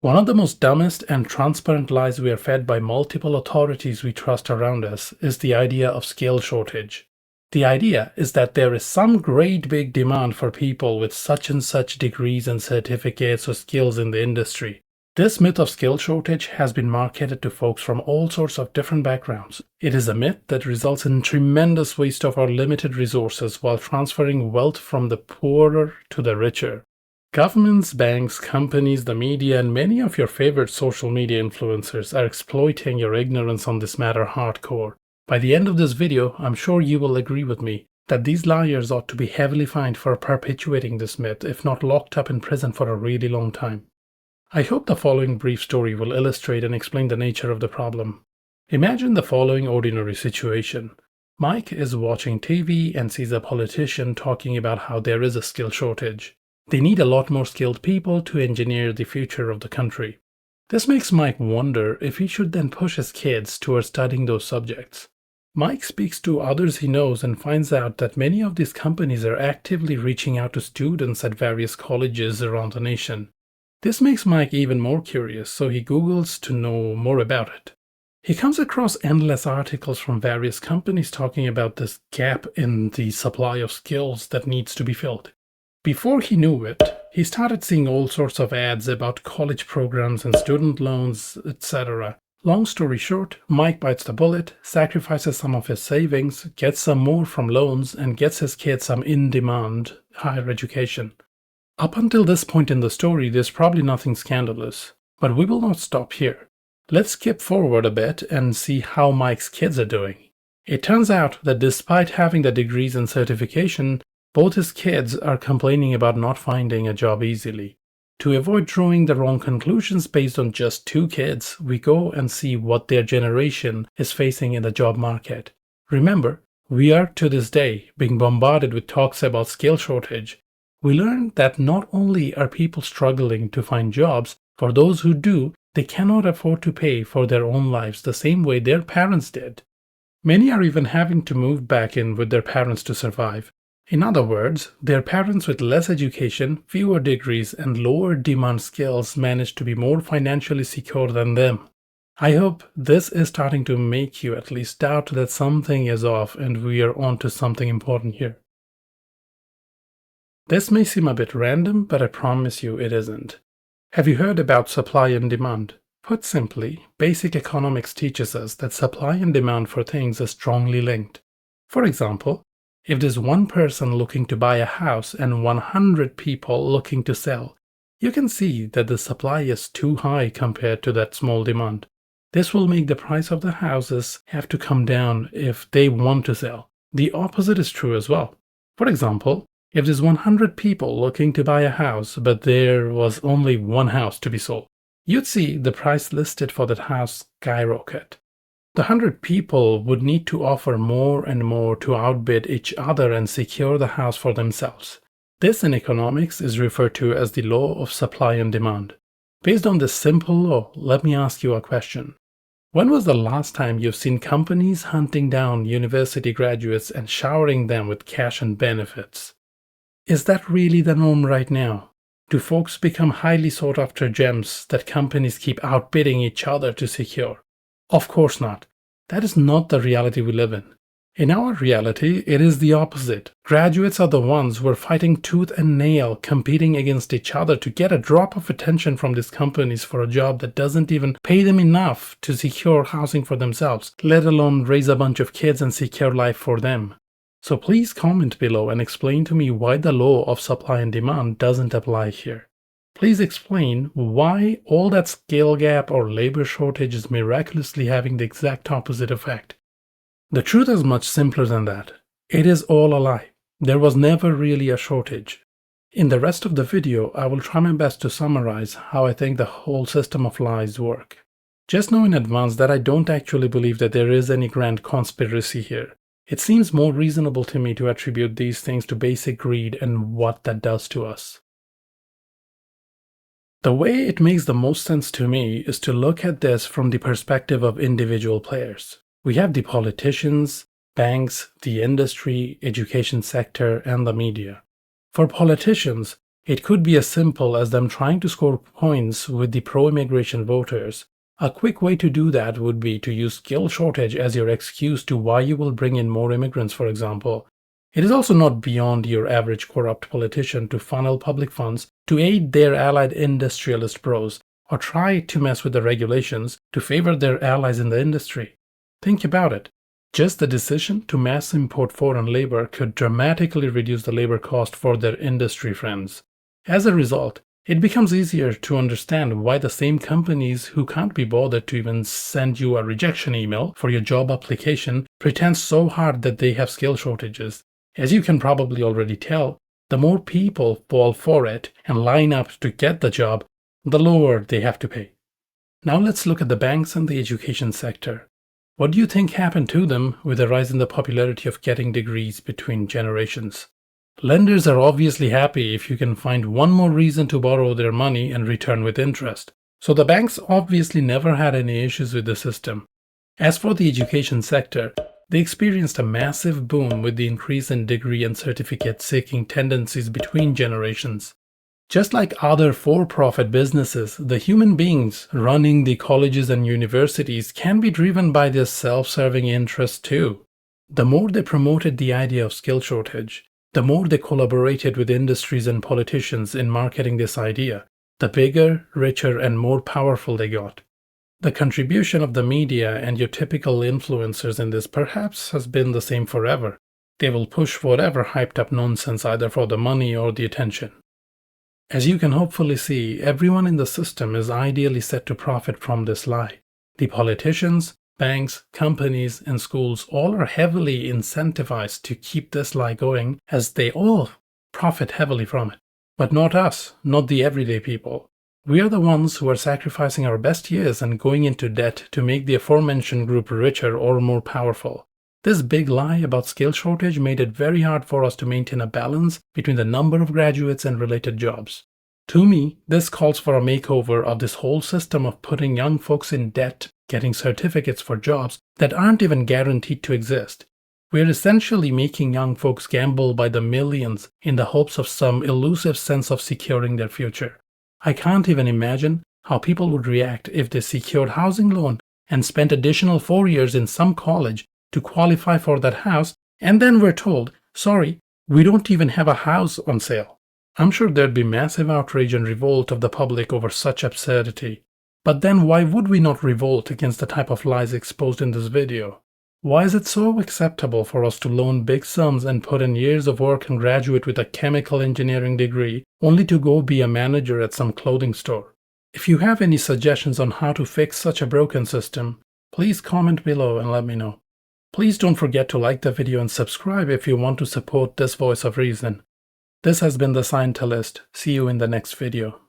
One of the most dumbest and transparent lies we are fed by multiple authorities we trust around us is the idea of skill shortage. The idea is that there is some great big demand for people with such and such degrees and certificates or skills in the industry. This myth of skill shortage has been marketed to folks from all sorts of different backgrounds. It is a myth that results in tremendous waste of our limited resources while transferring wealth from the poorer to the richer. Governments, banks, companies, the media, and many of your favorite social media influencers are exploiting your ignorance on this matter hardcore. By the end of this video, I'm sure you will agree with me that these liars ought to be heavily fined for perpetuating this myth, if not locked up in prison for a really long time. I hope the following brief story will illustrate and explain the nature of the problem. Imagine the following ordinary situation. Mike is watching TV and sees a politician talking about how there is a skill shortage. They need a lot more skilled people to engineer the future of the country. This makes Mike wonder if he should then push his kids towards studying those subjects. Mike speaks to others he knows and finds out that many of these companies are actively reaching out to students at various colleges around the nation. This makes Mike even more curious, so he Googles to know more about it. He comes across endless articles from various companies talking about this gap in the supply of skills that needs to be filled. Before he knew it, he started seeing all sorts of ads about college programs and student loans, etc. Long story short, Mike bites the bullet, sacrifices some of his savings, gets some more from loans, and gets his kids some in-demand higher education. Up until this point in the story, there's probably nothing scandalous, but we will not stop here. Let's skip forward a bit and see how Mike's kids are doing. It turns out that despite having the degrees and certification, both his kids are complaining about not finding a job easily. To avoid drawing the wrong conclusions based on just two kids, we go and see what their generation is facing in the job market. Remember, we are to this day being bombarded with talks about skill shortage. We learned that not only are people struggling to find jobs, for those who do, they cannot afford to pay for their own lives the same way their parents did. Many are even having to move back in with their parents to survive. In other words, their parents with less education, fewer degrees, and lower demand skills manage to be more financially secure than them. I hope this is starting to make you at least doubt that something is off and we are on to something important here. This may seem a bit random, but I promise you it isn't. Have you heard about supply and demand? Put simply, basic economics teaches us that supply and demand for things are strongly linked. For example, if there's one person looking to buy a house and 100 people looking to sell, you can see that the supply is too high compared to that small demand. This will make the price of the houses have to come down if they want to sell. The opposite is true as well. For example, if there's 100 people looking to buy a house, but there was only one house to be sold, you'd see the price listed for that house skyrocket. The 100 people would need to offer more and more to outbid each other and secure the house for themselves. This in economics is referred to as the law of supply and demand. Based on this simple law, let me ask you a question. When was the last time you've seen companies hunting down university graduates and showering them with cash and benefits? Is that really the norm right now? Do folks become highly sought after gems that companies keep outbidding each other to secure? Of course not. That is not the reality we live in. In our reality, it is the opposite. Graduates are the ones who are fighting tooth and nail, competing against each other to get a drop of attention from these companies for a job that doesn't even pay them enough to secure housing for themselves, let alone raise a bunch of kids and secure life for them. So please comment below and explain to me why the law of supply and demand doesn't apply here. Please explain why all that skill gap or labor shortage is miraculously having the exact opposite effect. The truth is much simpler than that. It is all a lie. There was never really a shortage. In the rest of the video, I will try my best to summarize how I think the whole system of lies work. Just know in advance that I don't actually believe that there is any grand conspiracy here. It seems more reasonable to me to attribute these things to basic greed and what that does to us. The way it makes the most sense to me is to look at this from the perspective of individual players. We have the politicians, banks, the industry, education sector, and the media. For politicians, It could be as simple as them trying to score points with the pro-immigration voters. A quick way to do that would be to use skill shortage as your excuse to why you will bring in more immigrants, for example. It is also not beyond your average corrupt politician to funnel public funds to aid their allied industrialist bros, or try to mess with the regulations to favor their allies in the industry. Think about it. Just the decision to mass import foreign labor could dramatically reduce the labor cost for their industry friends. As a result, it becomes easier to understand why the same companies who can't be bothered to even send you a rejection email for your job application pretend so hard that they have skill shortages. As you can probably already tell, the more people fall for it and line up to get the job, the lower they have to pay. Now let's look at the banks and the education sector. What do you think happened to them with the rise in the popularity of getting degrees between generations? Lenders are obviously happy if you can find one more reason to borrow their money and return with interest. So the banks obviously never had any issues with the system. As for the education sector, they experienced a massive boom with the increase in degree and certificate-seeking tendencies between generations. Just like other for-profit businesses, the human beings running the colleges and universities can be driven by this self-serving interest too. The more they promoted the idea of skill shortage, the more they collaborated with industries and politicians in marketing this idea, the bigger, richer, and more powerful they got. The contribution of the media and your typical influencers in this perhaps has been the same forever. They will push whatever hyped up nonsense either for the money or the attention. As you can hopefully see, everyone in the system is ideally set to profit from this lie. The politicians, banks, companies, and schools all are heavily incentivized to keep this lie going as they all profit heavily from it. But not us, not the everyday people. We are the ones who are sacrificing our best years and going into debt to make the aforementioned group richer or more powerful. This big lie about skill shortage made it very hard for us to maintain a balance between the number of graduates and related jobs. To me, this calls for a makeover of this whole system of putting young folks in debt, getting certificates for jobs that aren't even guaranteed to exist. We're essentially making young folks gamble by the millions in the hopes of some elusive sense of securing their future. I can't even imagine how people would react if they secured housing loan and spent additional 4 years in some college to qualify for that house, and then we're told, sorry, we don't even have a house on sale. I'm sure there'd be massive outrage and revolt of the public over such absurdity. But then why would we not revolt against the type of lies exposed in this video? Why is it so acceptable for us to loan big sums and put in years of work and graduate with a chemical engineering degree only to go be a manager at some clothing store? If you have any suggestions on how to fix such a broken system, please comment below and let me know. Please don't forget to like the video and subscribe if you want to support this voice of reason. This has been the Scientalist. See you in the next video.